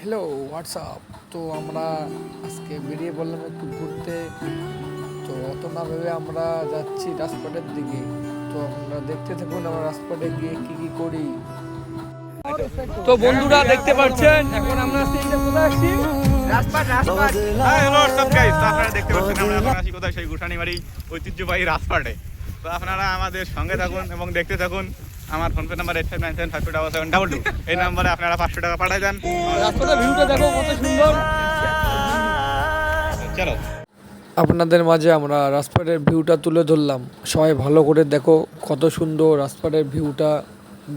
Hello WhatsApp. তো আমরা আজকে বেরিয়ে পড়লাম একটু ঘুরতে। তো অত না ভেবে আমরা যাচ্ছি রাজপাটের দিকে। তো আমরা দেখতে থাকুন আমরা রাজপাটে গিয়ে কি করি। তো বন্ধুরা দেখতে পাচ্ছেন এখন আমরা কোথায় আসছি? রাজপাট রাজপাট। হ্যালো সব গাইস, আপনারা দেখতে পাচ্ছেন আমরা এখন আছি কোথায়? সেই গুঠানিবাড়ি ঐতিহ্যবাহী রাজপাটে। তো আপনারা আমাদের সঙ্গে থাকুন এবং দেখতে থাকুন। আমার ফোনপে নাম্বার 8597527722, এই নাম্বারে আপনারা 500 টাকা পাঠিয়ে দেন। রাজপাটের ভিউটা দেখো কত সুন্দর। চলো আপনাদের মাঝে আমরা রাজপাটের ভিউটা তুলে ধরলাম। সবাই ভালো করে দেখো কত সুন্দর রাজপাটের ভিউটা।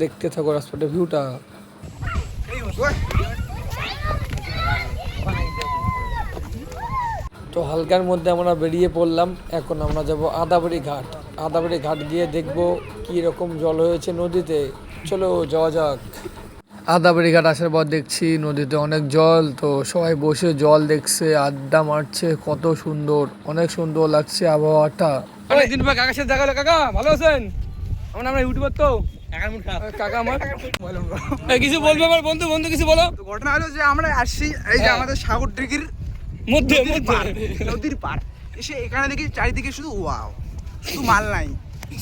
দেখতে থাকো রাজপাটের ভিউটা। তো হালকার মধ্যে আমরা বেরিয়ে পড়লাম। এখন আমরা যাব আদাবাড়ি ঘাট। আদাবাড়ি ঘাট গিয়ে দেখব কি রকম জল হয়েছে নদীতে। চলো যাওয়া যাক। আদাবাড়ি ঘাট আসার পর দেখছি নদীতে অনেক জল। তো সবাই বসে জল দেখছে, আড্ডা মারছে। কত সুন্দর, অনেক সুন্দর লাগছে আবহাওয়াটা। অনেকদিন পর কাকার সাথে দেখা হলো। কাকা ভালো আছেন? আমরা ইউটিউবার তো কাকা আমার কিছু বলবে আমার বন্ধু বন্ধু কিছু বলো। ঘটনা হলো যে আমরা আসছি এই যে আমাদের সাগর দিঘির মধ্যে নদীর পার এসে এখানে দেখি চারিদিকে শুধু ওয়াও, শুধু মাল নাই,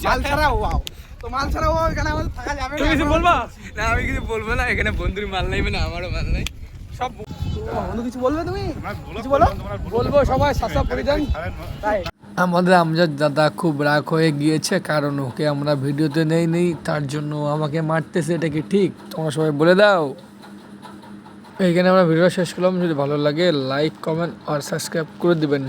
মাল ছাড়া ওয়াও। তো মাল ছাড়া ওয়াও এখানে আমাদের থাকা যাবে না। তুমি কিছু বলবা? না আমি কিছু বলবো না, এখানে বন্ধুর মাল নাই, মানে আমারও মাল নাই। সব বন্ধু কিছু বলবে, তুমি কিছু বলো। বলবো সবাই সাবস্ক্রাইব করে দেন। তাই আমাদের আমজাদ দাদা খুব রাগ হয়ে গিয়েছে, কারণ ওকে আমরা ভিডিওতে নেই তার জন্য আমাকে মারতেছে। এটা কি ঠিক? তোমরা সবাই বলে দাও। এইখানে আমরা ভিডিও শেষ করলাম। যদি ভালো লাগে লাইক কমেন্ট আর সাবস্ক্রাইব করে দিবেন।